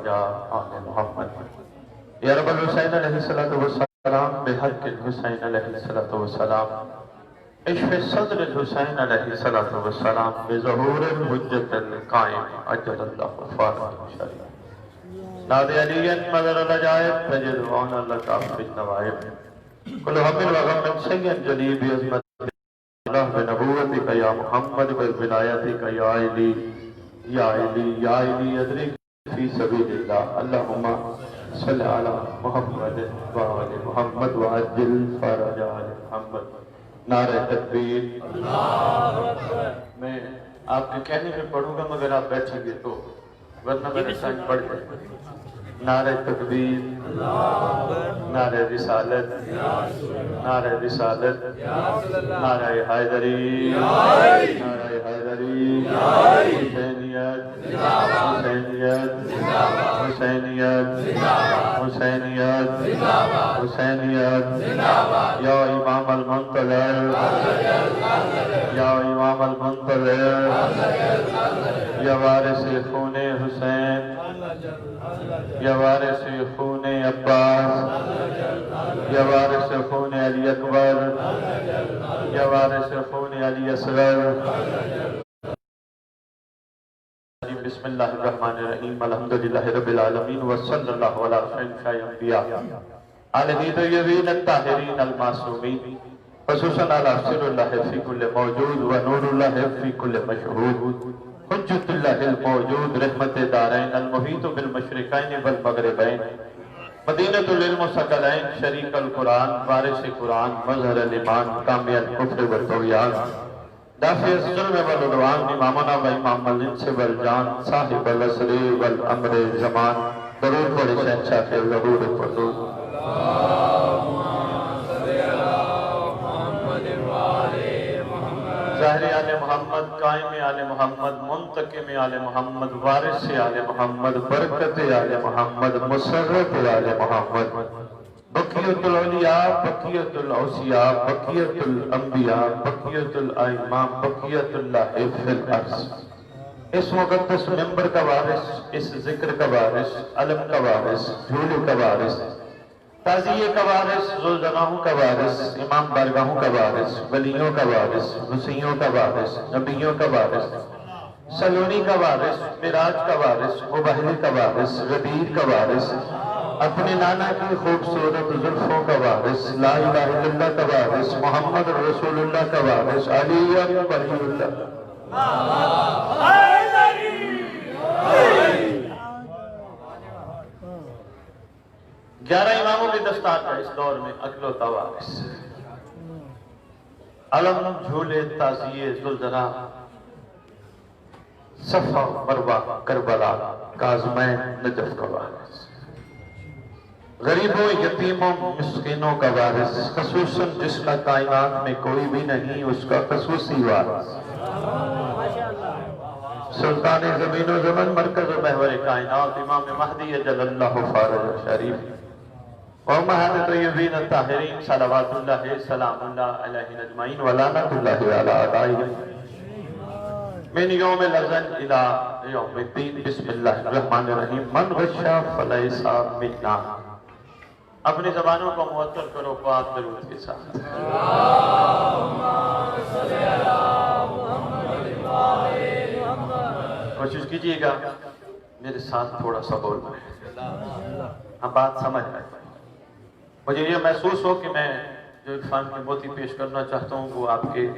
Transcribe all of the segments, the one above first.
فرجا آل محمد یا رب الحسین علیہ السلام بحق الحسین علیہ السلام اشف صدر الحسین علیہ السلام بظہور الحجت القائم اجل اللہ فارغ شریف ناد علی مدر العجائب تجد وعن لکا فی النوائب کل حمل وغم سید جلیب عظمت اللہ بنبوتک یا محمد بولایتک یا علی یا علی یا علی ادرک فی سبیل اللہ اللہم صلی علی محمد وآل محمد وعجل فرج آل محمد نعرہ تکبیر میں آپ کے کہنے میں پڑھوں گا مگر آپ بیٹھیں گے تو ورنہ میرے سائن پڑھ جائے نعرہ تکبیر نعرہ رسالت نعرہ رسالت نعرہ حیدری نعرہ حیدری حسینیت حسینیت حسینیت حسینیت حسینیت یا امام المنتظر یا امام المنتظر یا وارث خون حسین یا وارث خون عباس یا وارث خون علی اکبر یا وارث خون علی اصغر بسم اللہ الرحمن الرحیم الحمدللہ رب العالمین وصلی اللہ علی خیر انبیاء آلہ طیبین الطاہرین المعصومین خصوصاً علی سر اللہ فی کل موجود و نور اللہ فی کل مشہود حجت اللہ الموجود رحمت دارین المحیط بالمشرقین والمغربین مدینۃ العلم ثقلین شریک القرآن وارث قرآن مظہر الایمان کامی الکفر والطغیان دافع الظلم والعدوان امامنا و امام الانس والجان صاحب العصر والامر زمان درود پڑھے شہنشاہ کے ظہور فضول ظاہر آل محمد قائم آل محمد منتقم آل محمد وارث آل محمد برکت آل محمد مسرت آل محمد بقیت العلیاء بقیت الاوصیاء بقیت الانبیاء بقیت الائمہ بقیت اللہ فی الارض اس مقدس منبر کا وارث اس ذکر کا وارث علم کا وارث جھولے کا وارث تعزیے کا وارث ذوالجناحوں کا وارث امام بارگاہوں کا وارث ولیوں کا وارث وسیعوں کا وارث نبیوں کا وارث سلونی کا وارث معراج کا وارث مبہلی کا وارث غدیر کا وارث اپنے نانا کی خوبصورت زلفوں کا وارث لا الہ الا اللہ کا وارث محمد رسول اللہ کا وارث علی ولی اللہ 11 اماموں کی دستار کا اس دور میں اکلوتا وارث علم جھولے تعزیے ذوالجناح صفا مروہ کربلا کاظمین نجف کا وارث غریبوں یتیموں مسکینوں کا وارث خصوصاً جس کا کائنات میں کوئی بھی نہیں اس کا خصوصی وارث سلطان زمین و زمن مرکز و محور کائنات امام مہدی اجل اللہ فارغ شریف وامہات طیبین الطاہرین صلوات اللہ سلام اللہ علیہ اجمعین ولعنت اللہ علی اعدائہم من یوم الازل الى یوم الدین بسم اللہ الرحمن الرحیم من غشا فلیس منا اپنی زبانوں کو معطر کرو پاک درود کے ساتھ کوشش کیجئے گا میرے ساتھ تھوڑا سا بولنا ہے ہم بات سمجھ رہے ہیں مجھے یہ محسوس ہو کہ میں جو عرفان کے موتی پیش کرنا چاہتا ہوں وہ آپ کے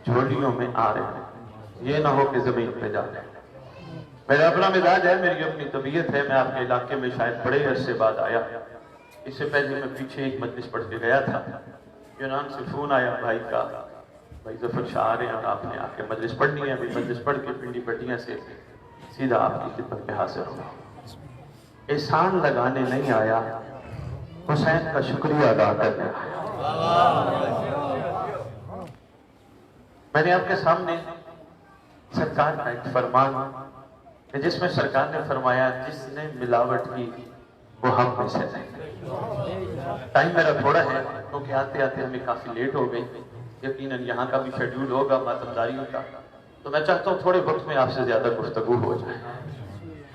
جھولیوں میں آ رہے ہیں یہ نہ ہو کہ زمین پہ جا رہے ہیں میرا اپنا مزاج ہے میری اپنی طبیعت ہے میں آپ کے علاقے میں شاید بڑے عرصے بعد آیا اس سے پہلے میں پیچھے ایک مجلس پڑھ کے گیا تھا یونان سے فون آیا بھائی کا بھائی ظفر شاہ آ رہے ہیں اور آپ نے آ کے مجلس پڑھنی ہے ابھی مجلس پڑھ کے پنڈی پٹیاں سے سیدھا آپ کی خدمت میں حاضر ہوں احسان لگانے نہیں آیا حسین کا شکریہ ادا کرنے آیا میں نے آپ کے سامنے سرکار کا ایک فرمان جس میں سرکار نے فرمایا جس نے ملاوٹ کی وہ ہم میں سے نہیں ٹائم میرا تھوڑا ہے کیونکہ آتے آتے ہمیں کافی لیٹ ہو گئی یقیناً یہاں کا بھی شیڈیول ہوگا ماتمداریوں کا تو میں چاہتا ہوں تھوڑے وقت میں آپ سے زیادہ گفتگو ہو جائے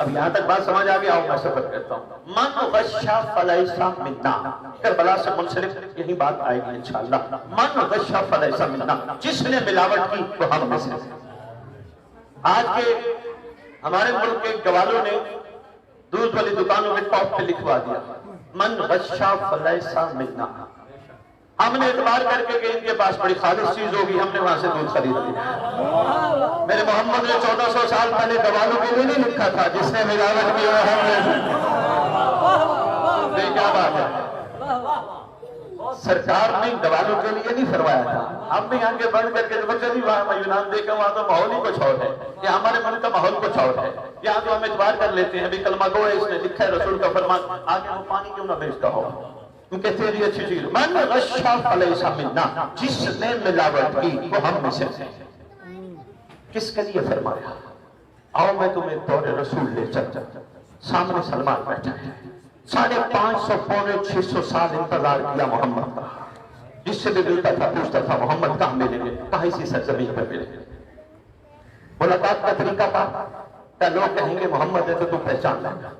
اب یہاں تک بات سمجھ آ گیا ہوں، میں سفر کرتا ہوں. من غشا فلیس منا، کربلا سے منسلک یہی بات آئے گی انشاءاللہ. من غشا فلیس منا، جس نے ملاوٹ کی وہ ہم میں سے. آج کے ہمارے ملک کے گوالوں نے دودھ والی دکانوں میں ٹاپ پہ لکھوا دیا من غشا فلیس منا. ہم نے اعتبار کر کے کہ ان کے پاس بڑی خالص چیز ہوگی، ہم نے وہاں سے دودھ خرید لیا. میرے محمد نے 1400 سال پہلے گوالوں کے لیے نہیں لکھا تھا جس نے ملاوٹ کی وہ ہم نے. کیا بات ہے، سرکار نے گوالوں کے لیے نہیں فرمایا تھا. ہم بھی آگے بڑھ کر کے چلی وہاں یونان دیکھا، وہاں تو ماحول ہی کچھ اور ہے، یا ہمارے ملک کا ماحول کچھ اور ہے. یہاں تو ہم اعتبار کر لیتے ہیں ابھی کلمہ گو ہے، اس نے لکھا ہے رسول کا فرمان، آگے وہ پانی کیوں نہ بیچتا ہو. کہتے ہیں اچھی چیز من غشا فلیس منا، جس نے ملاوٹ کی وہ ہم میں سے. کس کے لیے فرمایا؟ آؤ میں تمہیں دور رسول لے چلتا. سامنے سلمان بیٹھا ہے، 550 پونے 600 سال انتظار کیا محمد کا. جس سے بھی ملتا تھا پوچھتا تھا محمد کہاں ملیں گے، کہاں اسی سرزمین پر ملیں گے. ملاقات کا طریقہ تھا کیا لوگ کہیں گے محمد ہے تو تم پہچان لے گا.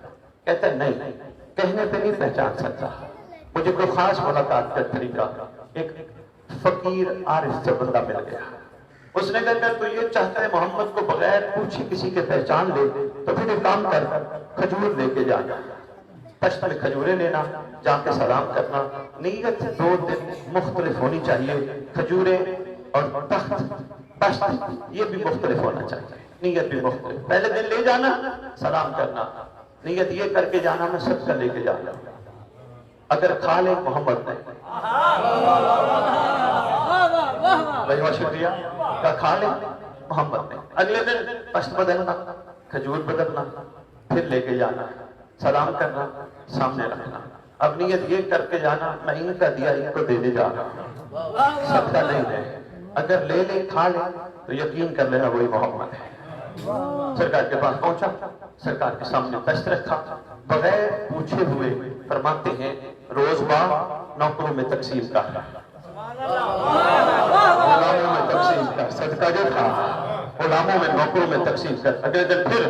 کہتا ہے نہیں، کہنے پہ نہیں پہچان سکتا. مجھے کوئی خاص ملاقات کا طریقہ، ایک فقیر عارف سے بندہ مل گیا. اس نے کہا تو یہ چاہتا ہے محمد کو بغیر پوچھے کسی کے پہچان لے تو پھر ایک کام کر، کھجور لے کے جانا. پشت میں کھجوریں لینا، جا کے سلام کرنا. نیت 2 دن مختلف ہونی چاہیے. کھجوریں اور تخت پشت یہ بھی مختلف ہونا چاہیے، نیت بھی مختلف. پہلے دن لے جانا، سلام کرنا، نیت یہ کر کے جانا میں سب کا لے کے جانا. اگر کھا لے محمد نے، بھائی بہت شکریہ، کھا لے محمد نے. اگلے دن پشت بدلنا، کھجور بدلنا، پھر لے کے جانا، سلام کرنا، سامنے رکھنا. اب نیت یہ کر کے جانا میں ان کا دیا ان کو دے جا رہا ہوں، سب کا نہیں ہے. اگر لے لے کھا لے تو یقین کر لینا وہی محمد ہے. سرکار کے پاس پہنچا، سرکار کے سامنے دست رکھا، بغیر پوچھے ہوئے فرماتے ہیں روز باہ نوکروں میں تقسیم کر، غلاموں میں تقسیم کر. صدقہ جو تھا غلاموں میں نوکروں میں تقسیم کر. اگلے دن پھر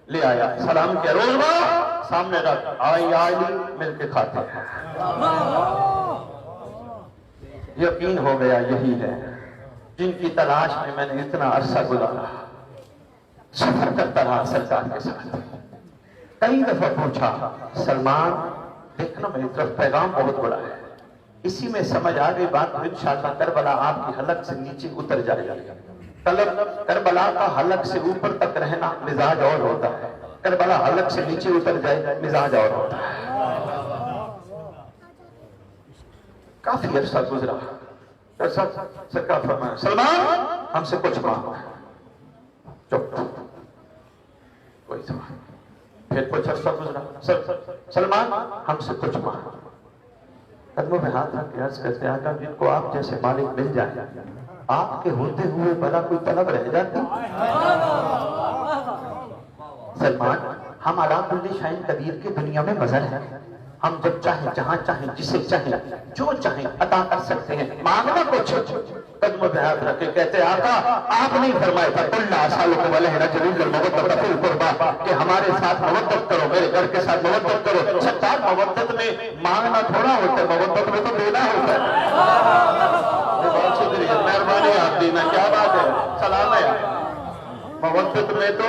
لے آیا، سلام کیا، روز باہ سامنے رکھ، آئی مل کے کھاتے ہیں. یقین ہو گیا یہی ہے جن کی تلاش میں میں نے اتنا عرصہ گزارا. سفر کرتا رہا سرکار کے ساتھ. کئی دفعہ پوچھا سلمان دیکھنا میری طرف پیغام بہت بڑا ہے. اسی میں سمجھ آ گئی بات، انشاءاللہ کربلا آپ کی حلق سے نیچے اتر جائے گا. کربلا کا حلق سے اوپر تک رہنا مزاج اور ہوتا ہے، کربلا حلق سے نیچے اتر جائے مزاج اور ہوتا ہے. کافی عرصہ گزرا. سرکار فرمایا سلمان ہم سے کچھ مانگو. چپ، کوئی سوال. پھر کچھ عرصہ گزرا، سلمان ہم سے کچھ مانگو. قدموں میں ہاتھ رکھ کے عرض کرتے آقا جن کو آپ جیسے مالک مل جائے آپ کے ہوتے ہوئے بھلا کوئی طلب رہ جاتی. سلمان ہم علی کل شیء قدیر کی دنیا میں مظہر ہیں، ہم جب چاہیں جہاں چاہیں جسے چاہیں جو چاہیں عطا کر سکتے ہیں. مانگنا کچھ. قدموں پہ ہاتھ رکھ کے کہتے آقا آپ نہیں فرمایا تھا قل لا اسألکم علیہ اجرا المودۃ فی القربیٰ کہ ہمارے ساتھ مودت کرو، میرے گھر کے ساتھ مودت کرو. سرکار مودت میں مانگنا تھوڑا ہوتا ہے، مودت میں تو دینا ہوتا ہے. بہت شکریہ، مہربانی آپ دینا. کیا بات ہے، سلام ہے. مودت میں تو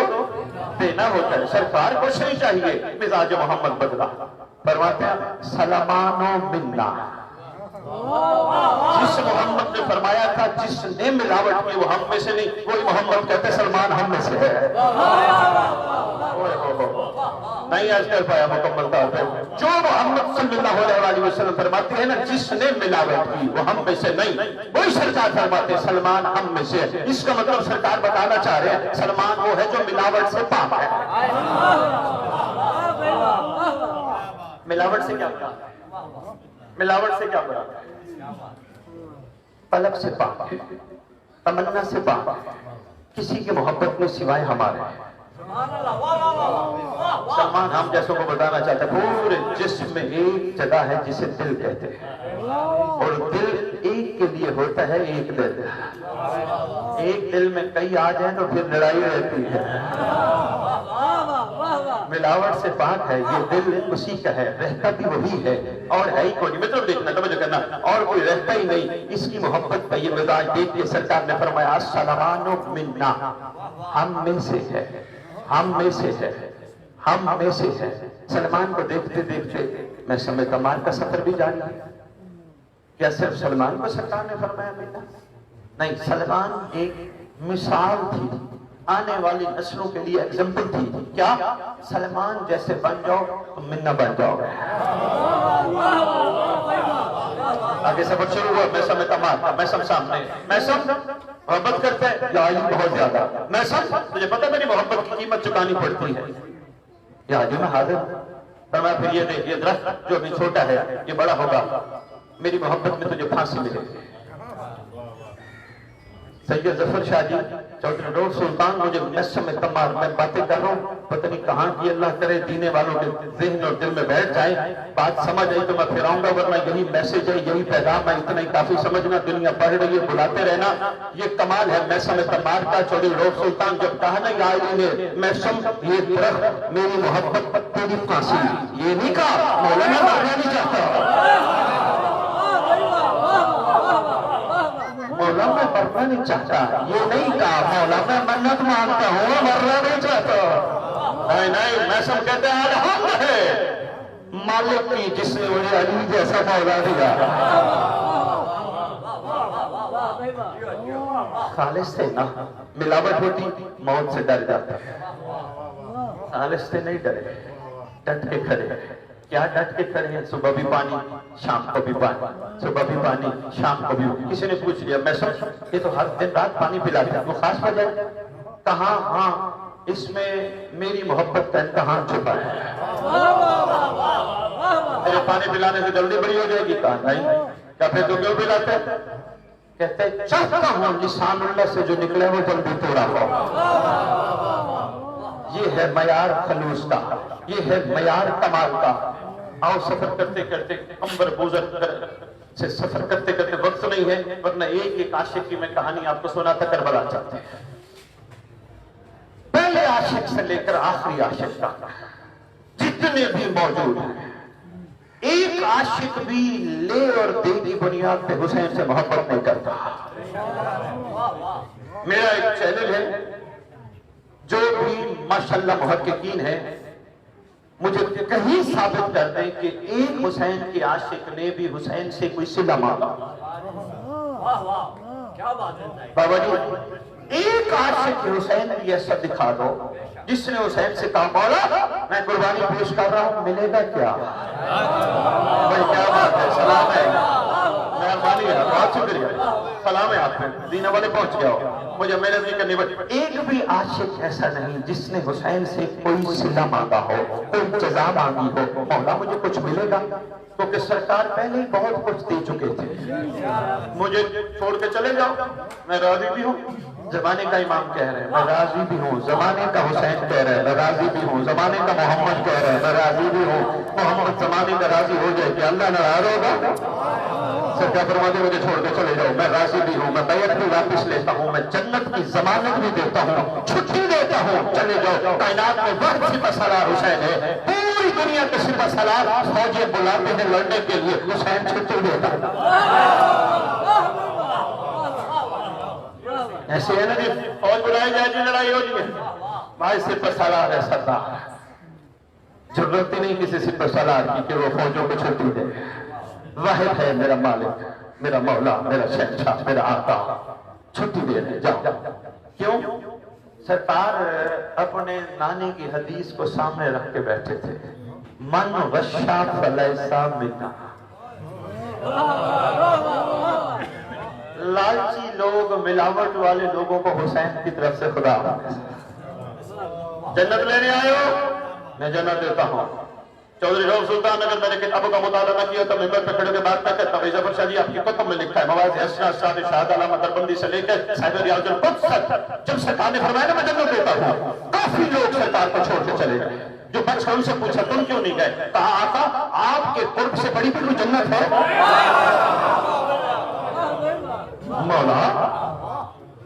دینا ہوتا ہے. سرکار کچھ نہیں چاہیے، مزاج محمد بدلا. فرماتے ہیں سلمان منا. جس محمد نے فرمایا تھا جس نے ملاوٹ کی وہ ہم میں سے نہیں، وہی محمد کہتے سلمان ہم میں سے ہے. نہیں آج کر پایا مکمل طور پہ. جو محمد صلی اللہ علیہ وسلم فرماتے ہیں نا جس نے ملاوٹ کی وہ ہم میں سے نہیں، وہی سرکار فرماتے ہیں سلمان ہم میں سے ہے. اس کا مطلب سرکار بتانا چاہ رہے ہیں سلمان وہ ہے جو ملاوٹ سے پاک ہے. ملاوٹ سے کیا مراد؟ ملاوٹ سے کیا مراد؟ طلب سے پاک ہے، تمنا سے پاک ہے، کسی کی محبت میں سوائے ہمارے. سلمان ہم جیسوں کو بتانا چاہتے ہیں پورے جسم میں ایک جگہ ہے جسے دل کہتے ہیں، اور دل ایک کے لیے ہوتا ہے. ایک دل، ایک دل میں کئی آ جائیں تو پھر لڑائی رہتی ہے. ملاوٹ سے پاک ہے، یہ دل اسی کا ہے، رہتا بھی وہی ہے اور ہے ہی کوئی نہیں۔ مطلب دیکھنا، توجہ کرنا، اور کوئی رہتا ہی نہیں، اس کی محبت کا یہ مزاج دیکھ کے سرکار نے فرمایا السلمان منا، ہم میں سے ہے، ہم میں سے ہے، ہم میں سے ہے۔ سلمان کو دیکھتے دیکھتے میں سمے کمال کا سفر بھی جاری ہے۔ کیا صرف سلمان کو سرکار نے فرمایا منا؟ نہیں، سلمان ایک مثال تھی، آنے والی نسلوں کے لیے ایگزامپل تھی۔ کیا سلمان جیسے بن جاؤ تو منا بن جاؤ گے۔ آگے سفر شروع ہوا، میں سمے کمال کا، میں سب سامنے، میں سب محبت کرتے ہیں یا علی بہت زیادہ، میں سب مجھے پتہ میری محبت کی قیمت چکانی پڑتی ہے یا علی میں حاضر۔ فرمایا پھر یہ دیکھ، یہ درخت جو ابھی چھوٹا ہے یہ بڑا ہوگا، میری محبت میں تجھے پھانسی ملے گی۔ سید ظفر شاہ جی چودھری روڈ سلطان، مجھے میسم میں تمار، میں باتیں کر رہا ہوں، پتہ نہیں کہاں کی اللہ کرے دینے والوں کے ذہن اور دل میں بیٹھ جائے، بات سمجھ آئی تو میں پھر آؤں گا، ورنہ یہی میسج ہے، یہی پیغام ہے، اتنا ہی کافی سمجھنا، دنیا پڑھ رہی ہے، بلاتے رہنا۔ یہ کمال ہے میسم تمار کا۔ چودھری روڈ سلطان جب کہا نا یا علی نے میسم یہ درخت میری محبت تیری پھانسی، یہ نہیں کہا مولانا مرنا نہیں چاہتا، مولا میں مرنا نہیں چاہتا، یہ نہیں کہا مولا میں منت مانگتا ہوں مرنا نہیں چاہتا۔ نہیں نہیں، میں سب کہتے ہیں الحمد ہے مالک کی جس نے مجھے علی جیسا مولا دیا۔ خالص تھے نا، ملاوٹ ہوتی موت سے ڈر جاتا، خالص تھے نہیں ڈرے، ڈٹ کے کھڑے۔ کیا ڈٹ کے کھڑے ہیں؟ صبح بھی پانی، شام کو بھی پانی، صبح بھی پانی، شام کو بھی۔ کسی نے پوچھ لیا میں سب یہ تو ہر دن رات پانی پلاتے ہیں، وہ خاص وجہ کہاں؟ ہاں اس میں میری محبت کا امتحان چھپا ہے۔ میرے پانی پلانے سے جلدی بڑی ہو جائے گی؟ کہا نہیں۔ کیا پھر تو کیوں پلاتے ہیں؟ کہتے چاہتا ہوں لسان اللہ سے جو نکلے وہ جلدی توڑا ہو۔ یہ ہے معیار خلوص کا، یہ ہے معیار کمال کا۔ آؤ سفر کرتے کرتے امبر بوزر سے سفر کرتے کرتے وقت نہیں ہے، ورنہ ایک ایک عاشق کی میں کہانی آپ کو سناتا کربلا چاہتے ہیں۔ پہلے عاشق سے لے کر آخری عاشق تک جتنے بھی موجود ہیں، ایک عاشق بھی لے اور دے کی بنیاد پہ حسین سے محبت نہیں کرتا۔ میرا ایک چینل ہے، جو بھی ماشاءاللہ محققین ہیں مجھے کہیں ثابت کر دیں کہ ایک حسین کے عاشق نے بھی حسین سے کوئی صلہ مانگا۔ بابا جی ایک عاشق حسین کی ایسا دکھا دو جس نے حسین سے کہا مولا میں قربانی پیش کر رہا ہوں، ملے گا کیا؟ بھائی کیا بات ہے، سلام ہے، مہربانی ہے، بہت شکریہ، سلام ہے آپ میں، دینہ والے پہنچ گیا ہو، مجھے محنت نہیں کرنی پڑی۔ ایک بھی عاشق ایسا نہیں جس نے حسین سے کوئی صلہ مانگا ہو، کوئی جزا مانگی ہو، مولا مجھے کچھ ملے گا، کیونکہ سرکار پہلے ہی بہت کچھ دے چکے تھے، مجھے چھوڑ کے چلے جاؤ، میں راضی بھی ہوں۔ زمانے کا امام کہہ رہے ہیں میں راضی بھی ہوں، زمانے کا حسین کہہ رہے ہیں میں راضی بھی ہوں، زمانے کا محمد کہہ رہے ہیں میں راضی بھی ہوں۔ محمد زمانے کا راضی ہو جائے کہ اللہ ناراض ہوگا؟ سرکار فرماتے مجھے چھوڑ کے چلے جاؤ، میں راضی بھی ہوں، میں بیعت بھی واپس لیتا ہوں، میں جنت کی ضمانت بھی دیتا ہوں، چھٹی دیتا ہوں، چلے جاؤ۔ کائنات میں واحد سپہ سالار حسین ہے، پوری دنیا کے سپہ سالار فوجی بلاتے ہیں لڑنے کے لیے، حسین چھٹی دیتا ہے۔ ایسے ہے نا جی فوج بلائی جائے جی لڑائی ہو جائے، بھائی سپہ سالار ہے سردار، ضرورت ہی نہیں کسی سپہ سالار کی کہ وہ فوجوں کو چھٹی دے، واحد ہے میرا مالک، میرا مولا، میرا شہنشاہ، میرا آقا، چھٹی دے دے جاؤ۔ کیوں؟ سرکار اپنے نانی کی حدیث کو سامنے رکھ کے بیٹھے تھے، من غشا فلیسا منا۔ لالچی لوگ، ملاوٹ والے لوگوں کو حسین کی طرف سے خدا جنت لینے آئے ہو، میں جنت دیتا ہوں۔ چودھری روڈ سلطان اگر میں نے کتابوں کا مطالعہ نہ کیا تو ممبر پہ کھڑے کے بات نہ کرتا۔ ظفر شاہ جی آپ کی کتب میں لکھا ہے مواز حسنہ شاد شہاد علامہ دربندی سے لے کر صاحب ریاض القدس تک، جب سرکار نے فرمایا نا میں جنت دیتا ہوں، کافی لوگ سرکار کو چھوڑ کے چلے گئے۔ جو بچ ان سے پوچھا تم کیوں نہیں گئے؟ کہا آقا آپ کے قرب سے بڑی بھی کوئی جنت ہے؟ مولا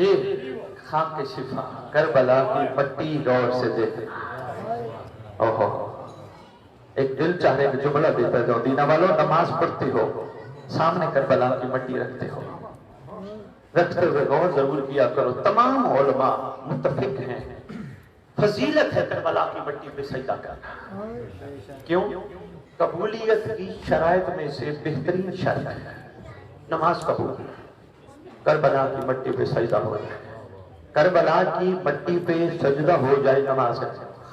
یہ خاک شفا کربلا کی مٹی غور سے دیکھنا. اوہو ایک دل چاہے کہ جملہ دیتا جاؤ. دینا والوں نماز پڑھتے ہو, سامنے کربلا کی مٹی رکھتے ہو, رکھتے ہوئے غور ضرور کیا کرو. تمام علماء متفق ہیں فضیلت ہے کربلا کی مٹی پہ سجدہ کرنا. کیوں؟ قبولیت کی شرائط میں سے بہترین شرط ہے نماز قبول. کربلا کی مٹی پہ سجدہ ہو جائے, کربلا کی مٹی پہ سجدہ ہو جائے نماز.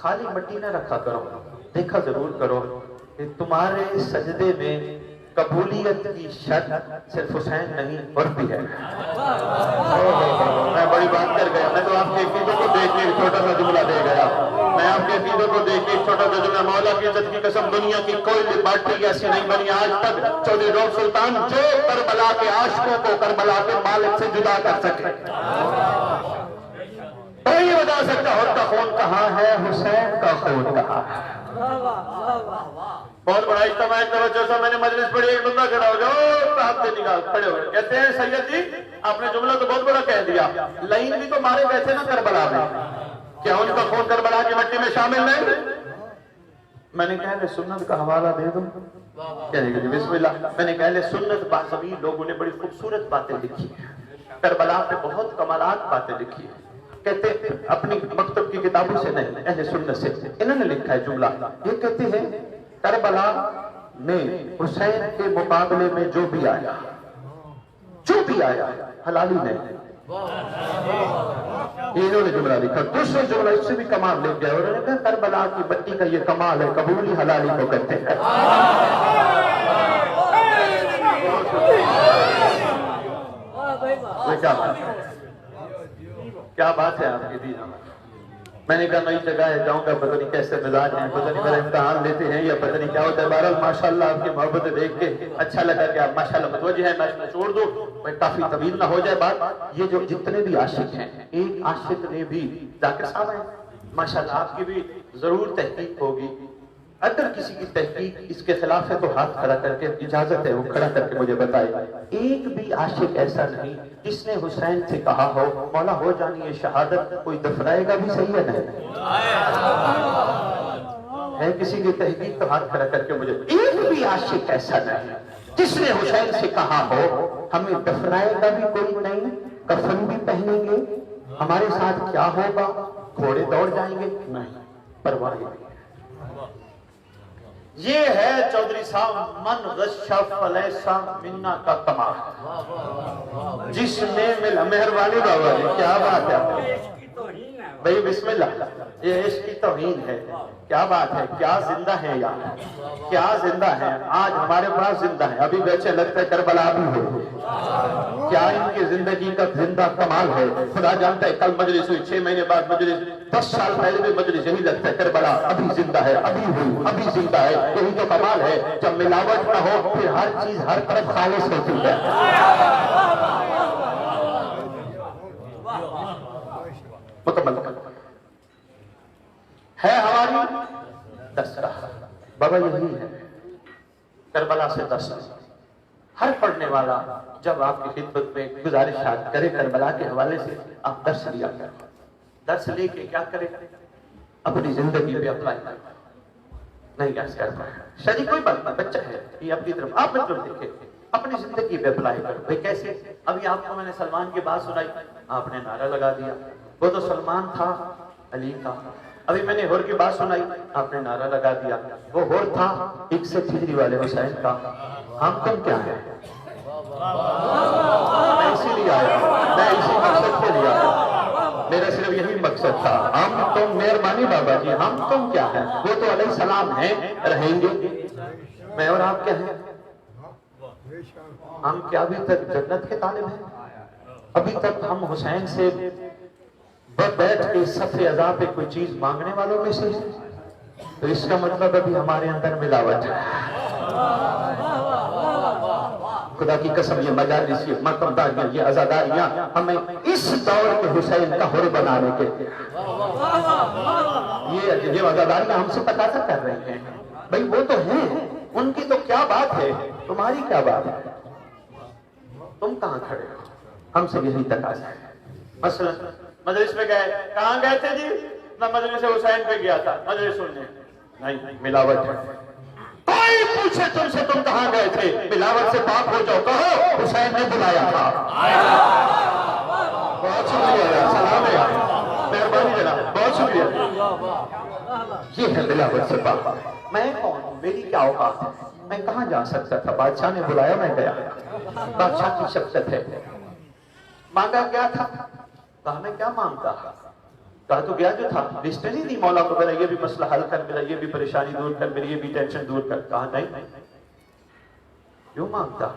خالی مٹی نہ رکھا کرو, دیکھا ضرور کرو کہ تمہارے سجدے میں قبولیت کی شرط صرف حسین نہیں اور بھی ہے. میں بڑی بات کر گیا. میں تو آپ کے عقیدوں کو دیکھ کے ایک چھوٹا سا جملہ دے گیا. میں آپ کے عقیدوں کو دیکھ کے ایک چھوٹا سا جملہ. مولا کی عزت کی قسم دنیا کی کوئی پارٹی ایسی نہیں بنی آج تک چودھری روم سلطان جو کربلا کے عاشقوں کو کربلا کے مالک سے جدا کر سکے. کوئی بتا سکتا ہے کا خون کہاں ہے, حسین کا خون کہاں ہے. بہت بڑا اجتماع توجہ سے میں نے مجلس پڑھی. ایک بندہ کھڑا ہو گیا, آپ سے نگاہ کھڑے ہوئے, کہتے ہیں سید جی آپ نے جملہ تو بہت بڑا کہہ دیا, لائن بھی تو مارے گئے تھے نا کربلا میں, کیا ان کا خون کربلا کی مٹی میں شامل نہیں؟ میں نے کہا کہ سنت کا حوالہ دے دوں. کہنے کہ بسم اللہ. میں نے کہا سنت بازبی لوگوں نے بڑی خوبصورت باتیں لکھی ہیں, کربلا پہ بہت کمالات باتیں لکھی ہیں. کہتے اپنی مکتب کی کتابوں سے نہیں, اہل سنت سے انہوں نے لکھا ہے جملہ. یہ کہتے ہیں کربلا میں حسین کے مقابلے میں جو بھی آیا حلالی نہیں. انہوں نے جملہ لکھا. دوسرا جملہ اس سے بھی کمال لکھ گیا. انہوں نے کہا کربلا کی مٹی کا یہ کمال ہے, قبولی حلالی کو کہتے ہیں. کیا بات ہے آپ کی دین. میں نے کہا نئی جگہ ہے, جاؤں گا, پتہ نہیں کیسے مزاج ہیں, پتہ نہیں میرا امتحان لیتے ہیں یا پتہ نہیں کیا ہوتا ہے. بہرحال ماشاءاللہ آپ کی محبت دیکھ کے اچھا لگا کہ آپ ماشاءاللہ متوجہ ہیں. میں چھوڑ دوں, میں کافی طویل نہ ہو جائے بات. یہ جو جتنے بھی عاشق ہیں, ایک عاشق نے بھی ذاکر صاحب ہیں ماشاءاللہ, آپ کی بھی ضرور تحقیق ہوگی. اگر کسی کی تحقیق اس کے خلاف ہے تو ہاتھ کھڑا کر کے, اجازت ہے وہ کھڑا کر کے مجھے بتائے. ایک بھی عاشق ایسا نہیں جس نے حسین سے کہا ہو مولا ہو جانی یہ شہادت, کوئی دفرائے گا بھی صحیح ہے نہیں ہے کسی کی تحقیق تو ہاتھ کھڑا کر کے مجھے. ایک بھی عاشق ایسا نہیں جس نے حسین سے کہا ہو ہمیں دفرائے گا بھی کوئی نہیں, کفن بھی پہنیں گے, ہمارے ساتھ کیا ہوگا, گھوڑے دوڑ جائیں گے, نہیں پرواہ نہیں. یہ ہے چودھری صاحب من غشہ فلیسا منا کا کمال, جس نے ملا. مہربانی بابا جی, کیا بات ہے بھائی, بسم اللہ. یہ عشق کی توہین ہے. کیا بات ہے, کیا زندہ ہے یار, کیا زندہ ہے. آج ہمارے پاس زندہ ہے, ابھی بیچے لگتا ہے کربلا بھی ہو. کیا ان کی زندگی کا زندہ کمال ہے. خدا جانتا ہے کل مجلس ہوئی, 6 مہینے بعد مجلس, 10 سال پہلے بھی مجلس, یہی لگتا ہے کربلا ابھی زندہ ہے, ابھی ہوئی, ابھی زندہ ہے. یہی تو کمال ہے. جب ملاوٹ نہ ہو پھر ہر چیز ہر طرف خالص ہوتی ہے. مکمل ہے ہماری دستگاہ بابا, یہی ہے کربلا سے دست. ہر پڑھنے والا جب آپ کی خدمت میں گزارشات کرے کربلا کے حوالے سے, آپ درس لیا کریں. درس لے کے کیا کریں, اپنی زندگی پہ اپلائی کریں. نہیں کیسے کرتا ہے شادی کوئی بات نہیں, بچہ ہے یہ اپنی طرف, آپ مطلب دیکھیں اپنی زندگی پہ اپلائی کرو. بھئی کیسے؟ ابھی آپ کو میں نے سلمان کی بات سنائی, آپ نے نعرہ لگا دیا. وہ تو سلمان تھا, علی تھا. ابھی میں نے ہور کی بات سنائی, آپ نے نعرہ لگا دیا. وہ ہور تھا 61 ہجری والے حسین کا. ہم تم کیا ہیں؟ میں اسی لیے آیا, میں اسی مقصد کے لیے آیا. میرا صرف یہی مقصد تھا. ہم تم, مہربانی بابا جی, ہم تم کیا ہیں؟ وہ تو علیہ السلام ہیں, رہیں گے. میں اور آپ کیا ہیں؟ ہم کیا ابھی تک جنت کے طالب ہیں؟ ابھی تک ہم حسین سے بیٹھ کے صف اعضاء پہ کوئی چیز مانگنے والوں میں سے ہیں. تو اس کا مطلب ابھی ہمارے اندر ملاوٹ ہے. خدا کی قسم یہ مجالس, یہ مقامداریاں, یہ عزاداریاں ہمیں اس دور کے حسین کا حر بنانے کے, یہ عزاداریاں ہم سے تقاضا کر رہے ہیں. بھئی وہ تو ہیں, ان کی تو کیا بات ہے, تمہاری کیا بات ہے, تم کہاں کھڑے ہو. ہم سے یہی تقاضا ہے. مثلا مجلس میں گئے، کہاں گئے تھے جی؟ میں مجلس حسین پہ گیا تھا مجلس سننے. نہیں، ملاوٹ ہے. کوئی پوچھے تم سے تم کہاں گئے تھے، ملاوٹ سے پاک ہو جاؤ، کہو حسین نے بلایا تھا. بہت شکریہ، سلام ہے، مہربانی جناب، بہت شکریہ. یہ ہے ملاوٹ سے پاک. میں کون ہوں، میری کیا اوقات ہے، میں کہاں جا سکتا تھا؟ بادشاہ نے بلایا، میں گیا. بادشاہ کی شخصیت ہے. مانگا کیا تھا؟ کہا میں کیا مانگتا؟ کہا تو گیا جو تھا، لسٹ نہیں دی مولا کو، میرا یہ بھی مسئلہ حل کر، میرا یہ بھی پریشانی دور کر، میری یہ بھی ٹینشن دور کر. کہا نہیں. کیوں مانگتا؟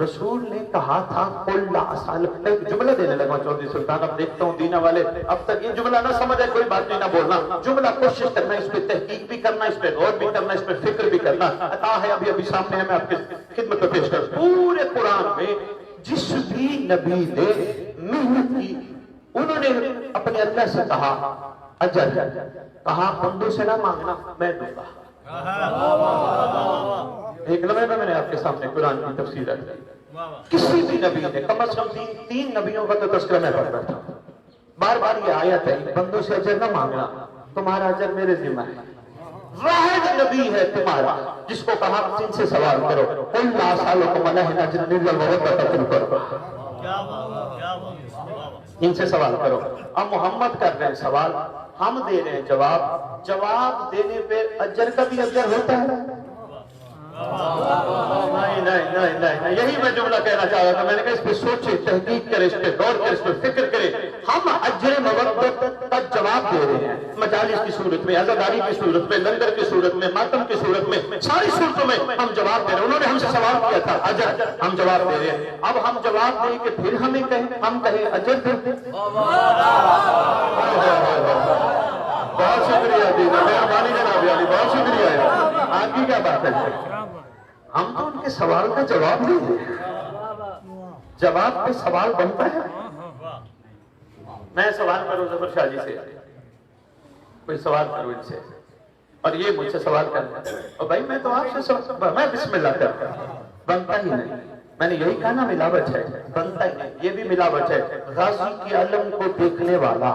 رسول نے کہا تھا قل لا اسالک. ایک جملہ دینے لگا چودھری سلطان. اب دیکھتا ہوں دینا والے اب تک یہ جملہ نہ سمجھے، کوئی بات نہیں، نہ بولنا. جملہ کوشش کرنا، اس پہ تحقیق بھی کرنا، اس پہ غور بھی کرنا، اس پہ فکر بھی کرنا. عطا ہے ابھی سامنے ہے، میں آپ کی خدمت میں پیش کروں. پورے قرآن میں جس بھی نبی نے محنت کی، انہوں نے اپنے اللہ سے کہا اجر، کہا بندوں سے نہ مانگنا، میں دوں گا. ایک لمحے میں نے آپ کے سامنے قرآن کی تفسیر رکھ دی. کسی بھی نبی نے کم از کم تین نبیوں کا تو تذکرہ میں پڑھ رہا تھا. بار بار یہ آیت ہے، بندوں سے اجر نہ مانگنا، تمہارا اجر میرے ذمہ ہے. واحد نبی ہے تمہارا جس کو کہا ان سے سوال کرو، قل لا اسالکم علیہ اجرا الا المودۃ. ان سے سوال کرو. اب محمد کر رہے ہیں سوال، ہم دے رہے ہیں جواب. جواب دینے پہ اجر کا بھی اجر ہوتا ہے. نہیں نہیں نہیں نہیں، یہی میں جملہ کہنا چاہ رہا تھا. میں نے کہا اس پہ سوچے، تحقیق کرے، اس پہ غور کرے، اس پہ فکر کرے. ہم اجر مودت کا جواب دے رہے ہیں مجالس کی صورت میں، عزاداری کی صورت میں، لنگر کی صورت میں، ماتم کی صورت میں، ساری صورتوں میں ہم جواب دے رہے ہیں. انہوں نے ہم سے سوال کیا تھا اجر، ہم جواب دے رہے ہیں. اب ہم جواب دیں کہ پھر ہمیں کہیں، ہم کہیں اجر دیں. بہت شکریہ دینا، مہربانی جناب علی، بہت شکریہ. آپ کی کیا بات ہے؟ ہم تو ان کے سوال کا جواب نہیں دیں. جواب پہ سوال بنتا ہے. میں سوال کروں ظفر شاہ جی سے، کوئی سوال کروں ان سے، اور یہ مجھ سے سوال کرنا، اور بھائی میں تو آپ سے سوال، میں بسم اللہ کرتا ہوں. بنتا ہی نہیں. میں نے یہی کہا نا ملاوٹ ہے، بنتا ہی نہیں. یہ بھی ملاوٹ ہے. غازی کی علم کو دیکھنے والا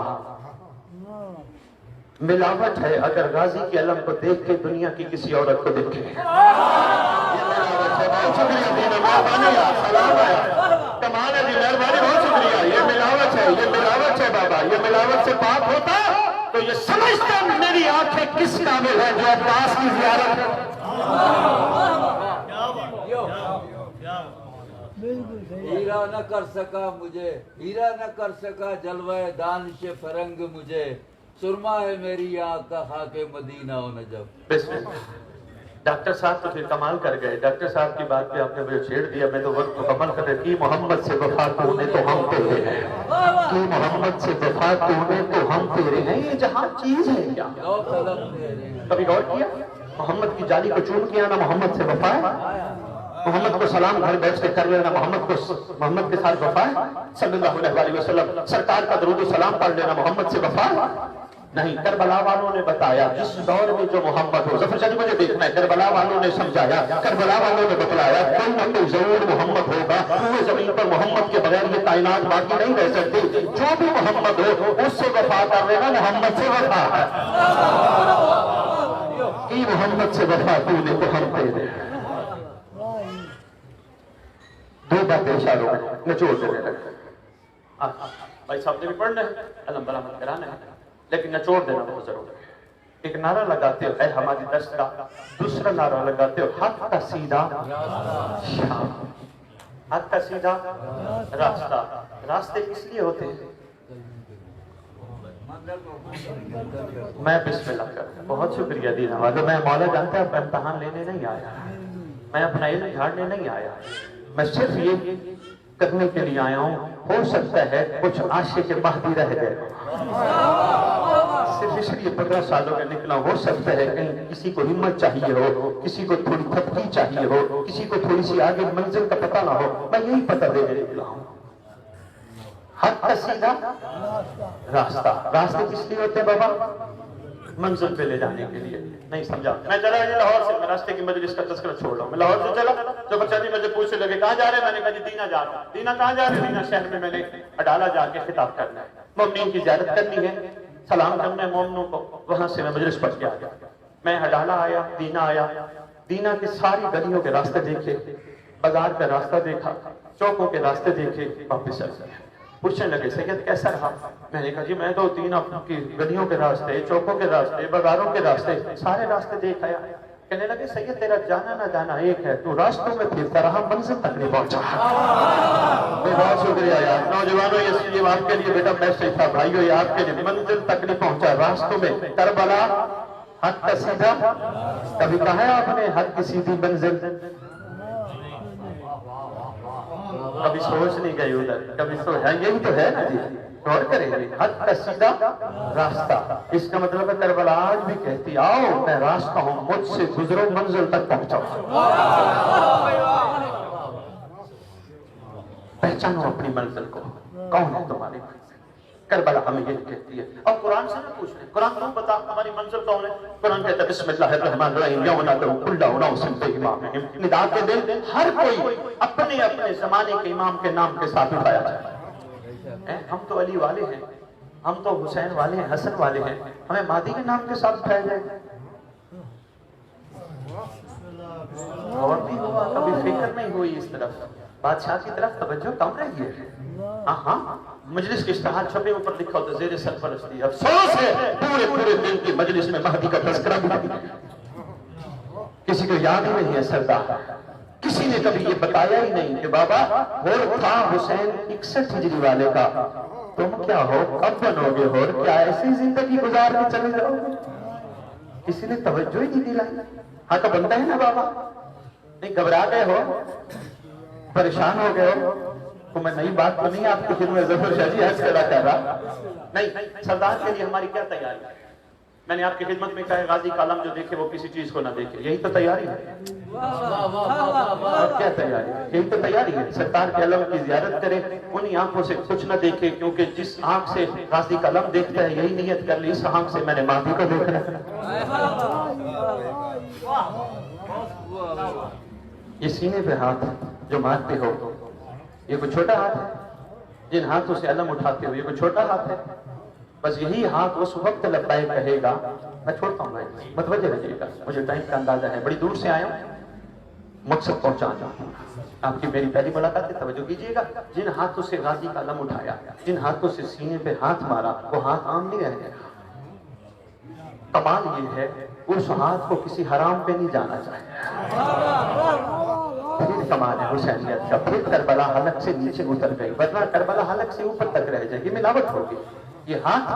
ملاوٹ ہے اگر غازی کی علم کو دیکھ کے دنیا کی کسی عورت کو دیکھے. یہ ملاوٹ ہے. بہت شکریہ دینا، مہربانی، سلام آیا، کمال ہے جی، مہربانی، بہت شکریہ. یہ ملاوٹ ہے، یہ ملاوٹ ہے بابا. یہ ملاوٹ سے پاک ہوتا تو یہ سمجھتا میری آنکھیں کس قابل ہے جو عباس کی زیارت. ہیرا نہ کر سکا مجھے، ہیرا نہ کر سکا جلوہ دانش فرنگ مجھے، سرما ہے میری آنکھ کا خاک مدینہ و نجف. بسم اللہ. ڈاکٹر صاحب تو پھر کمال کر گئے. ڈاکٹر صاحب کی بات پہ آپ نے مجھے چھیڑ دیا. میں تو وقت مکمل کر رہی تھی. محمد سے وفا تو نے تو ہم تیرے ہیں، کہ محمد سے وفا تو نے تو ہم تیرے ہیں. یہ جہاں چیز ہے کیا؟ کبھی غور کیا؟ محمد کی جالی کو چوم کیا نا محمد سے وفا ہے. محمد کو سلام گھر بیٹھ کے کر لینا محمد کے ساتھ وفا ہے. صلی اللہ علیہ وسلم سرکار کا درود و سلام پڑھ لینا محمد سے وفا ہے. نہیں، کربلا والوں نے بتایا جس دور میں جو محمد ہو. ظفر شاہ جی مجھے دیکھنا ہے. کربلا والوں نے سمجھایا، کربلا والوں نے بتلایا کوئی نہ کوئی ضرور محمد ہوگا. پورے زمین پر محمد کے بغیر یہ کائنات باقی نہیں رہ سکتی. جو بھی محمد ہو اس سے وفا کر لینا، محمد سے وفا ہے. کہ محمد سے وفا تو نے تو ہم تیرے. دو باتیں اشاروں میں نچوڑ دینے لگے. بھائی صاحب نے بھی پڑھنا ہے، علم برآمد کرانا ہے، لیکن نچوڑ دینا بہت ضروری ہے. ایک نعرہ لگاتے ہو اے ہماری دست کا، دوسرا نعرہ لگاتے ہو حق کا سیدھا شام. حق کا سیدھا راستہ. راستے کس لیے ہوتے ہیں؟ میں بسم اللہ کرتا. بہت شکریہ دینا والے. میں مولا جانتا ہے امتحان لینے نہیں آیا، میں اپنا علم جھاڑنے نہیں آیا. میں صرف یہ کرنے کے لیے آیا ہوں، ہو سکتا ہے کچھ عاشق مہدی رہ گئے، صرف اس لیے 15 سالوں میں نکلا. ہو سکتا ہے کہیں کسی کو ہمت چاہیے ہو، کسی کو تھوڑی تھپکی چاہیے ہو، کسی کو تھوڑی سی آگے منزل کا پتہ نہ ہو. میں یہی پتہ دینے نکلا ہوں. حق کا سیدھا راستہ. راستے کس لیے ہوتے ہیں بابا؟ منزل پہ لے جانے کے لیے. نہیں سمجھا. میں چلا گیا لاہور سے, میں راستے کی مجلس کا تذکرہ چھوڑ رہا ہوں. میں لاہور سے چلا, ظفر شاہ جی مجھے پوچھنے لگے کہاں جا رہے ہیں؟ میں نے کہا جی دینا جا رہا ہوں. دینا کہاں جا رہے ہیں؟ دینا شہر میں میں نے اڈالہ جا کے خطاب کرنا ہے, مومنین کی زیارت کرنی ہے, سلام کرنا ہے مومنوں کو. وہاں سے میں مجلس پڑھ کے آ گیا. میں اڈالہ آیا, دینا آیا. دینا کی ساری گلیوں کے راستے دیکھے, بازار کا راستہ دیکھا, چوکوں کے راستے دیکھے, واپس چل گئے. پوچھنے لگے سید کیسا رہا؟ میں نے کہا جی میں تو دینا کی گلیوں کے راستے, چوکوں کے راستے, بازاروں کے راستے, سارے راستے دیکھ آیا. کہنے لگے سید تیرا جانا نہ جانا ایک ہے, تو راستوں میں پھرتا رہا, منزل تک نہیں پہنچا. بہت شکریہ یار نوجوانوں, یہ آپ کے لیے بیٹا میسج تھا بھائیو, یہ آپ کے لیے. منزل تک نہیں پہنچا, راستوں میں. کربلا حق کا سیدھا, کبھی کہا ہے آپ نے حق کی سیدھی منزل؟ کبھی سوچ نہیں گئی ادھر, کبھی سوچ ہے یہی تو ہے نا جی. غور کریں گے, حق کا سیدھا راستہ. اس کا مطلب ہے کربلا آج بھی کہتی آؤ میں راستہ ہوں, مجھ سے گزرو منزل تک پہنچاؤ. پہچانو اپنی منزل کو, کون ہے تمہاری منزل. کربلا ہمیں یہ کہتی ہے. اور قرآن سے نہ پوچھ رہے, قرآن تم بتا ہماری منزل کون ہے. قرآن کہتا ہے بسم اللہ الرحمن الرحیم یوم ندعو کل اناس بامامہم. ندا کے دن ہر کوئی اپنے اپنے زمانے کے امام کے نام کے ساتھ اٹھایا جائے. ہم تو علی والے ہیں, ہم تو حسین والے ہیں, حسن والے ہیں, ہمیں مہدی کے نام کے ساتھ اٹھایا جائے. اور بھی ہوا, کبھی فکر نہیں ہوئی اس طرف, بادشاہ کی طرف توجہ کم رہی ہے. ہاں مجلس کے اشتہار چھپے اوپر لکھا ہوتا زیر سرپرستی. افسوس ہے پورے دن کی مجلس میں مہدی کا تذکرہ بھی نہیں, کسی کو یاد ہی نہیں ہے سردار. کسی نے کبھی یہ بتایا ہی نہیں کہ بابا ہور تھا حسین 61 ہجری والے کا, تم کیا ہو, کب بنو گے ہور, کیا ایسی زندگی گزار کے چلے جاؤ گے. کسی نے توجہ ہی نہیں دلائی. ہاں تو بنتا ہے نا بابا. نہیں گھبرا گئے ہو, پریشان ہو گئے ہو, تو میں نئی بات تو نہیں آپ کی خدمت ظفر شاہ جی عرض کر رہا. نہیں, سردار کے لیے ہماری کیا تیاری ہے. میں نے آپ کی خدمت میں کہا غازی کا علم جو دیکھے وہ کسی چیز کو نہ دیکھے, یہی تو تیاری ہے. اور کیا تیاری ہے, یہی تو تیاری ہے. سرکار کے علم کی زیارت کرے, انہی آنکھوں سے کچھ نہ دیکھے, کیونکہ جس آنکھ سے غازی کا علم دیکھتا ہے یہی نیت کر لی اس آنکھ سے میں نے مہدی کو دیکھنا ہے. یہ سینے پہ ہاتھ جو مارتے ہو, یہ کوئی چھوٹا ہاتھ ہے. جن ہاتھوں سے علم اٹھاتے ہو یہ کوئی چھوٹا ہاتھ ہے. بس یہی ہاتھ اس وقت لبیک کہے گا. میں چھوڑتا ہوں بھائی, متوجہ رہیے گا, مجھے ٹائم کا اندازہ ہے, بڑی دور سے آیا ہوں, مقصد پہنچا جاؤں. آپ کی میری پہلی ملاقات ہے, توجہ کیجیے گا. جن ہاتھوں سے غازی کا علم اٹھایا, جن ہاتھوں سے سینے پہ ہاتھ مارا, وہ ہاتھ عام نہیں رہ گیا. کمال یہ ہے اس ہاتھ کو کسی حرام پہ نہیں جانا چاہیے. پھر کمال ہے حسینیت کا. پھر کربلا حلق سے نیچے اتر گئی, ورنہ کربلا حلق سے اوپر تک رہ جائے گی, ملاوٹ ہوگی. یہ ہاتھ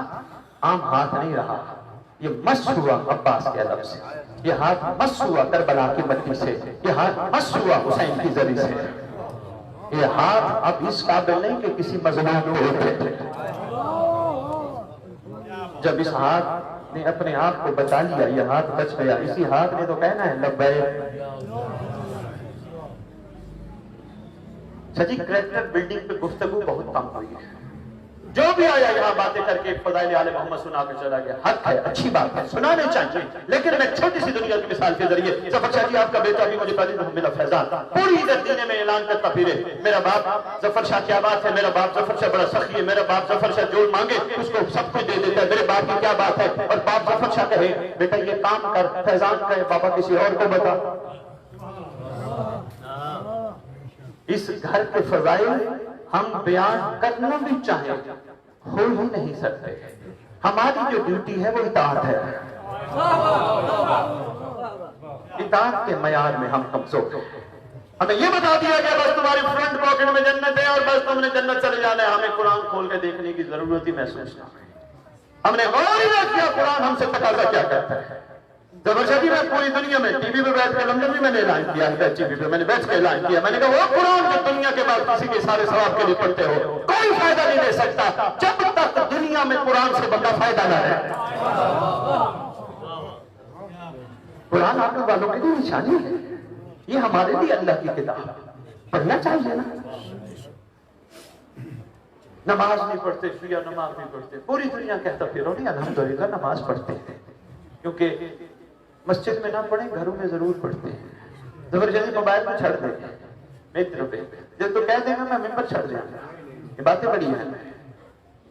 عام ہاتھ نہیں رہا, یہ مس ہوا عباس کے علم سے, یہ ہاتھ مس ہوا کربلا کی مٹی سے, یہ ہاتھ مس ہوا حسین کی زری سے. یہ ہاتھ اب اس قابل نہیں کہ کسی مظلوم کو اٹھے. جب اس ہاتھ نے اپنے آپ کو بچا لیا, یہ ہاتھ بچ گیا, اسی ہاتھ نے تو کہنا ہے لبیک. سچی کریکٹر بلڈنگ پہ گفتگو بہت کم ہوئی ہے. جو بھی آیا یہاں باتیں کر کے فضائل آل محمد سنا کے چلا گیا. حق ہے, اچھی بات ہے, سنانے چاہیے, لیکن میں چھوٹی سی دنیا کی مثال کے ذریعے. ظفر شاہ جی آپ کا بیٹا بھی مجھے پہلے میرا فیضان پوری زندگی میں اعلان کرتا پھرے, میرا باپ ظفر شاہ کیا بات ہے, میرا باپ ظفر شاہ بڑا سخی ہے, میرا باپ ظفر شاہ جو مانگے اس کو سب کچھ دے دیتا ہے, میرے باپ کی کیا بات ہے. اور باپ ظفر شاہ کہے بیٹا یہ کام کر, فیضان کہے بابا کسی اور کو بتا. اس گھر کے فضائل ہم بیان کرنا بھی چاہیں ہو ہی نہیں سکتے. ہماری جو ڈیوٹی ہے وہ اطاعت ہے. اطاعت کے معیار میں ہم کمزور ہیں. ہمیں یہ بتا دیا گیا بس تمہاری فرنٹ پاکٹ میں جنت ہے اور بس تم نے جنت چلے جانا ہے. ہمیں قرآن کھول کے دیکھنے کی ضرورت ہی محسوس نہ ہوئی. ہم نے غور ہی نہ کیا قرآن ہم سے تقاضا کیا کرتا ہے. ظفر شاہ جی میں پوری دنیا میں ٹی وی پہ بیٹھ کے لندن بھی میں نے اعلان کیا ہے, ٹی وی پہ میں نے بیٹھ کے اعلان کیا, میں نے کہا وہ قرآن جو دنیا کے بعد کسی کے سارے ثواب کے لیے پڑھتے ہو کوئی فائدہ نہیں دے سکتا جب تک دنیا میں قرآن سے بندہ فائدہ نہ ہے. قرآن آپ والوں کے لیے نشانی ہے, یہ ہمارے لیے اللہ کی کتاب پڑھنا چاہیے نا. نماز نہیں پڑھتے, شیعہ نماز نہیں پڑھتے, پوری دنیا کہتا پھر الحمدللہ نماز پڑھتے ہیں. کیونکہ مسجد میں نہ پڑھیں گھروں میں ضرور پڑھتے ہیں. زبردستی موبائل میں چھڑ دیتے ہیں متر پہ جب تو کہہ دیں گا میں ممبر چھڑ جاؤں گا. یہ باتیں بڑی ہیں.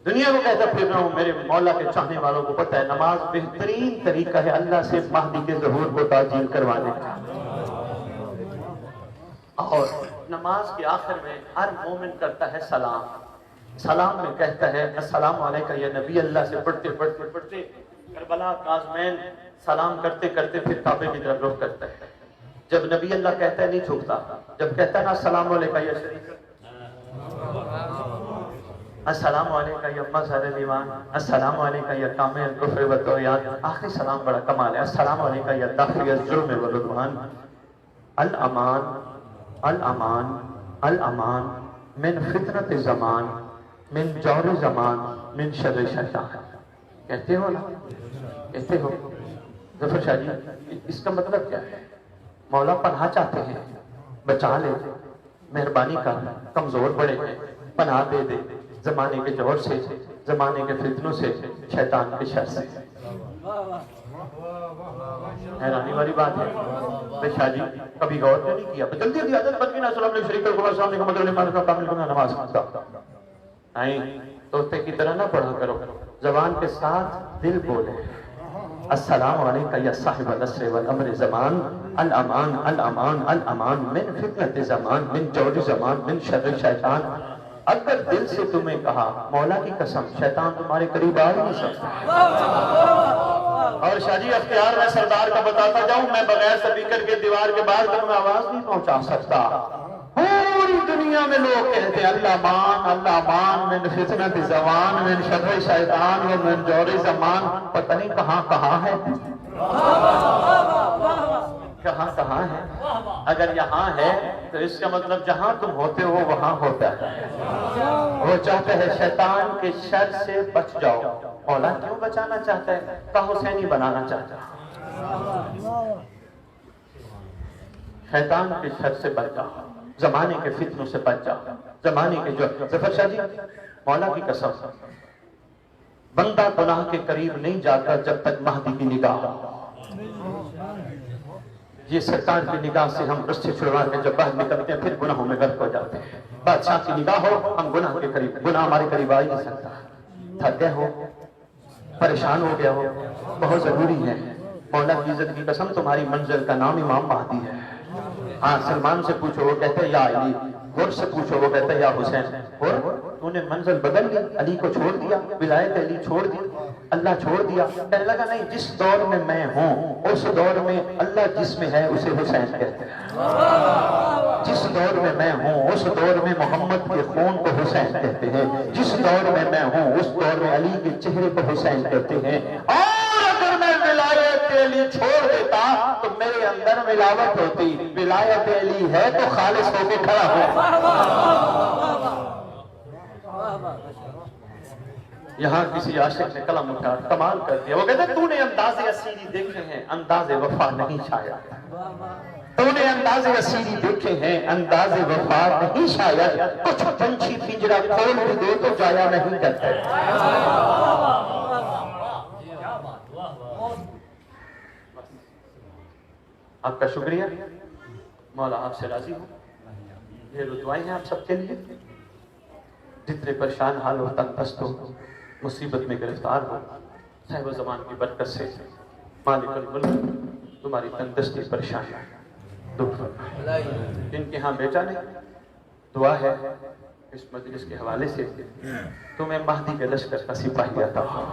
دنیا کو کہتا پھر رہا ہوں میرے مولا کے چاہنے والوں کو پتہ ہے نماز بہترین طریقہ ہے اللہ سے مہدی کے ظہور کو تعجیل کروانے کا. اور نماز کے آخر میں ہر مومن کرتا ہے سلام. سلام میں کہتا ہے السلام علیکم یا نبی اللہ سے پڑھتے پڑھتے پڑھتے کربلا کاظمین سلام کرتے کرتے پھر کعبے کی طرف رخ کرتا ہے. جب نبی اللہ کہتا ہے نہیں جھکتا. جب کہتا ہے نا السلام علیکم یا شریف السلام علیکم یا مظہر الایمان السلام علیکم یا کامل الکفر والطغیان. آخری سلام بڑا کمال ہے. السلام علیکم یا دافع الظلم والعدوان الامان الامان الامان من فتنۃ زمان من جور زمان من شر شیطان. کہتے ہو نا کہتے ہو ظفر شاہ جی. اس کا مطلب کیا ہے؟ مولا پناہ چاہتے ہیں بچا لے مہربانی کر کمزور بڑے ہیں پناہ دے دے زمانے کے جور سے زمانے کے فتنوں سے شیطان کے شر سے. حیرانی والی بات ہے. بے شاہ جی کبھی غور تو نہیں کیا جلدی جلدی عادت بن گئی نا السلام علیکم شریک کو السلام علیکم مدر الایمان کا کامل کرنا نماز پڑھتا. نہیں طوطے کی طرح نہ پڑھا کرو. زبان کے ساتھ دل بولے السلام علیکم یا صاحب العصر والامر زمان الامان الامان الامان من فتنۃ زمان من جور زمان من شر شیطان. اگر دل سے تمہیں کہا مولا کی قسم شیطان تمہارے قریب آ نہیں سکتا. اور شاہ جی اختیار میں سردار کا بتاتا جاؤں میں بغیر سپیکر کے دیوار کے باہر تک میں آواز نہیں پہنچا سکتا. پوری دنیا میں لوگ کہتے ہیں اللہ مان من فتنۃ زمان من شر شیطان و من جور زمان. پتہ نہیں کہاں کہاں ہے کہاں کہاں ہے. اگر یہاں ہے تو اس کا مطلب جہاں تم ہوتے ہو وہاں ہوتا ہے. وہ چاہتا ہے شیطان کے شر سے بچ جاؤ. مولا کیوں بچانا چاہتا ہے؟ کا حسینی بنانا چاہتا ہے. شیطان کے شر سے بچ جاؤ زمانے کے فتنوں سے بچ جاؤ زمانے کے جو. ظفر شاہ جی مولا کی قسم بندہ گناہ کے قریب نہیں جاتا جب تک مہدی کی نگاہ ہو. یہ سرکار کی نگاہ سے ہم رستے چھڑوا کے جب باہر نکلتے ہیں پھر گناہوں میں غرق ہو جاتے ہیں. بادشاہ کی نگاہ ہو ہم گناہ کے قریب گناہ ہمارے قریب آ ہی نہیں سکتا. تھک گئے ہو پریشان ہو گیا ہو بہت ضروری ہے. مولا کی عزت کی قسم تمہاری منزل کا نام امام مہدی ہے. ہاں سلمان سے پوچھو وہ کہتے ہیں یا علی. غور سے پوچھو وہ کہتے ہیں یا حسین. اور تو نے منزل بدل لی علی کو چھوڑ دیا ولایت علی چھوڑ دی اللہ چھوڑ دیا. کہنے لگا نہیں جس دور میں میں ہوں اس دور میں اللہ جس میں ہے اسے حسین کہتے ہیں. جس دور میں ہوں اس دور میں محمد کے خون کو حسین کہتے ہیں. جس دور میں ہوں اس دور میں علی کے چہرے کو حسین کہتے ہیں. اور اگر میں ولایت علی چھوڑ دیتا تو میرے اندر ملاوٹ ہوتی. ولایت علی ہے تو خالص ہو کے کھڑا ہو. یہاں کسی عاشق نے قلم اٹھا کمال کر دیا. وہ کہتے ہیں تو نے انداز اسیری دیکھے ہیں انداز وفا نہیں شاید. تو نے انداز اسیری دیکھے ہیں انداز وفا نہیں شاید. کچھ پنچھی پنجرا کھول بھی دے تو جایا نہیں کرتے. آپ کا شکریہ مولا آپ سے راضی ہوں. یہ دعائیں ہیں آپ سب کے لیے. جتنے پریشان حال ہو تنگ دست ہو مصیبت میں گرفتار ہو صاحب زمان کی برکت سے مالک الملک تمہاری تندرستی پریشانی دور فرما. جن کے ہاں بیٹا نہیں دعا ہے اس مجلس کے حوالے سے تمہیں مہدی کے لشکر کا سپاہی عطا ہو.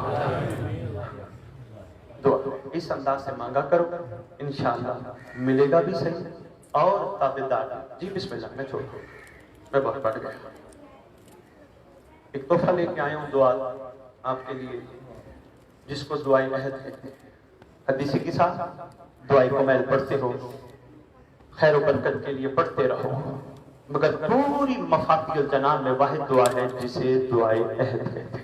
دعا اس انداز سے مانگا کرو انشاءاللہ ملے گا بھی صحیح اور تابعدار. جی بسم اللہ میں چھوڑ میں بہت پڑھ گیا. ایک تحفہ لے کے آیا ہوں دعا آپ کے لیے جس کو دعائیں عہد کہتے ہیں. حدیث کے ساتھ دعائیں کمیل پڑھتے ہو خیر و برکت کے لیے پڑھتے رہو مگر پوری مفاتیح الجنان میں واحد دعا ہے جسے دعائیں عہد کہتے ہیں.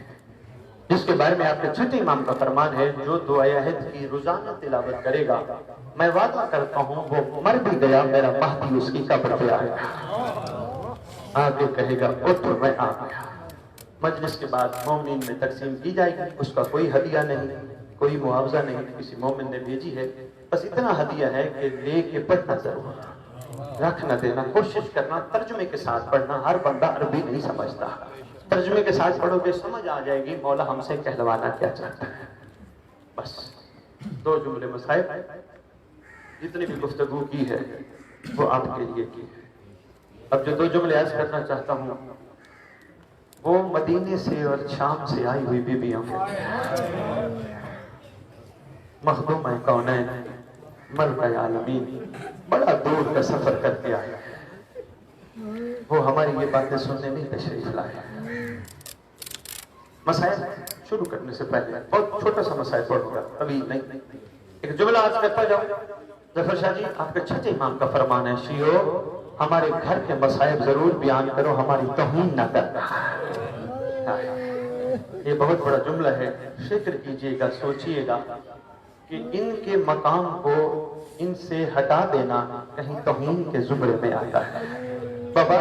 جس کے بارے میں آپ کے چھٹے امام کا فرمان ہے جو دعائیں عہد کی روزانہ تلاوت کرے گا میں وعدہ کرتا ہوں وہ مر بھی گیا میرا مہدی اس کی قبر پہ آئے گا. آگے کہے گا اٹھ میں آ گیا. مجلس کے بعد مومنین میں تقسیم کی جائے گی. اس کا کوئی ہدیہ نہیں کوئی معاوضہ نہیں کسی مومن نے بھیجی ہے، بس اتنا ہدیہ ہے کہ لے کے پڑھنا ضرور، رکھ نہ دینا، کوشش کرنا ترجمے کے ساتھ پڑھنا، ہر بندہ عربی نہیں سمجھتا، ترجمے کے ساتھ پڑھو گے سمجھ آ جائے گی مولا ہم سے کہلوانا کیا چاہتا ہے۔ بس 2 جملے مسائل، جتنی بھی گفتگو کی ہے وہ آپ کے لیے کی ہے۔ اب جو 2 جملے عرض کرنا چاہتا ہوں وہ مدینے سے اور شام سے آئی ہوئی بیویوں کے مخدومہ کونین ملکہ عالمین، بڑا دور کا سفر کر کے آئے، وہ ہماری یہ باتیں سننے نہیں تشریف لائے۔ مسائل شروع کرنے سے پہلے بہت چھوٹا سا مسائل پڑھوں گا، ابھی نہیں، ایک جملہ آج کرتا جاؤں۔ ظفر شاہ جی آپ کے چھٹے امام کا فرمان ہے، شیعو ہمارے گھر کے مسائل ضرور بیان کرو، ہماری توہین نہ کرنا۔ یہ بہت بڑا جملہ ہے، فکر کیجئے گا، سوچئے گا کہ ان کے مقام کو ان سے ہٹا دینا کہیں توہین کے زمرے میں آتا ہے۔ بابا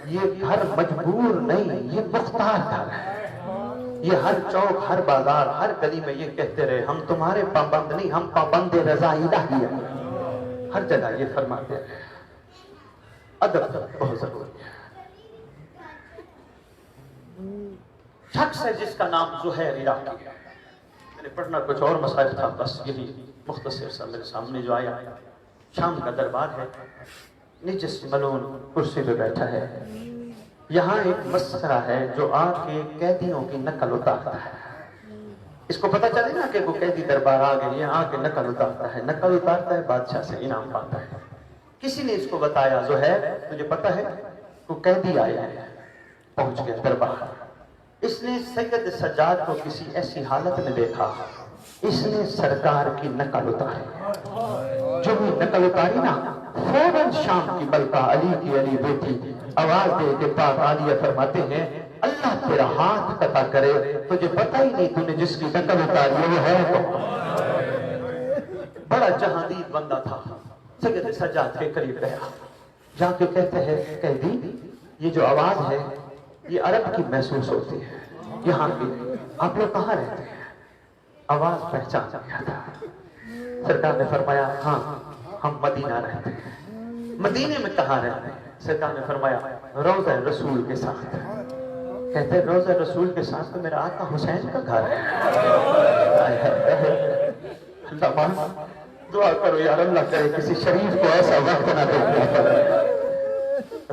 یہ گھر مجبور نہیں، یہ مختار گھر ہے، یہ ہر چوک، ہر بازار، ہر گلی میں یہ کہتے رہے ہم تمہارے پابند نہیں، ہم پابند رضا الہی ہیں، ہر جگہ یہ فرماتے رہے۔ ادب بہت ضروری ہے۔ شخص ہے جس کا نام زہیر عراقی ہے، میں نے پڑھنا کچھ اور مسائل تھا، بس یہی مختصر سا میرے سامنے جو آیا۔ شام کا دربار ہے، نجس ملون کرسی پہ بیٹھا ہے، یہاں ایک مسخرہ ہے جو آ کے قیدیوں کی نقل اتارتا ہے۔ اس کو پتہ چلے نا کہ کوئی قیدی دربار آ گئے، یہاں آ کے نقل اتارتا ہے، نقل اتارتا ہے، بادشاہ سے انعام پاتا ہے۔ کسی نے اس کو بتایا زہیر تجھے پتہ ہے کوئی قیدی آیا ہے، پہنچ گیا دربار۔ اس نے سید سجاد کو کسی ایسی حالت میں دیکھا، اس نے سرکار کی نقل اتاری، جو بھی نقل اتاری نا فوراً شام کی ملکہ علی کی علی بیٹی آواز دے کے پاک عالیہ فرماتے ہیں اللہ تیرا ہاتھ قطع کرے، تجھے پتہ ہی نہیں تو نے جس کی نقل اتاری وہ ہے تو۔ بڑا جہاندید بندہ تھا، سید سجاد کے قریب گیا، جا کے کہتے ہیں قیدی یہ جو آواز ہے یہ عرب کی محسوس ہوتی ہے، یہاں کی آپ لوگ کہاں رہتے ہیں؟ آواز پہچان گیا تھا۔ سرکار نے فرمایا ہاں ہم مدینہ رہتے ہیں۔ مدینے میں کہاں رہتے ہیں؟ سرکار نے فرمایا روضہ رسول کے ساتھ۔ کہتے ہیں روضہ رسول کے ساتھ تو میرا آقا حسین کا گھر ہے۔ اللہ مان دعا کرو یار اللہ کرے کسی شریف کو ایسا وقت نہ دیکھنا پڑے۔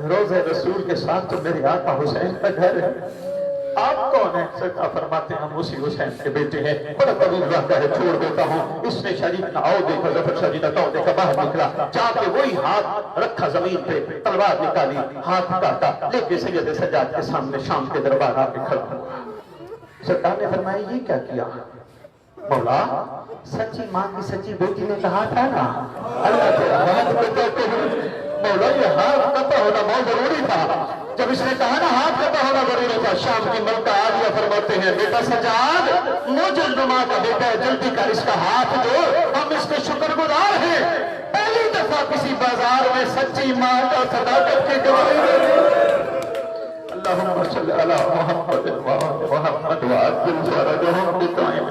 روضہ رسول کے ساتھ تو میرے آقا حسین کا گھر ہے۔ آپ کون ہیں؟ سرکار فرماتے ہیں ہم اسی حسین کے بیٹے ہیں۔ بڑا طویل واقعہ ہے، چھوڑ دیتا ہوں۔ اس نے شریف نہ آؤ دیکھا، ظفر شاہ جی نہ دیکھا، باہر نکلا، جا کے وہی ہاتھ رکھا زمین پہ، تلوار نکالی، ہاتھ کاٹا، لے کے سید سجاد کے سامنے شام کے دربار آ کے کھڑا ہوا۔ سرکار نے فرمایا یہ کیا کیا؟ مولا سچی ماں کی سچی بیٹی نے کہا تھا نا اللہ تیرا ہاتھ قطع ہونا، مولا یہ ہاتھ قطع ہونا بہت ضروری تھا۔ جب اس نے کہا نا ہاتھ قطع ہونا ضروری تھا، شام کی ملکہ عالیہ فرماتے ہیں بیٹا سجاد موجز نما کا بیٹا ہے، جلدی کر اس کا ہاتھ دو، ہم اس کے شکر گزار ہیں۔ پہلی دفعہ کسی بازار میں سچی ماں کا صداقت کی گواہی اللہم صلی علی محمد محمد وعجل فرجہم بقائم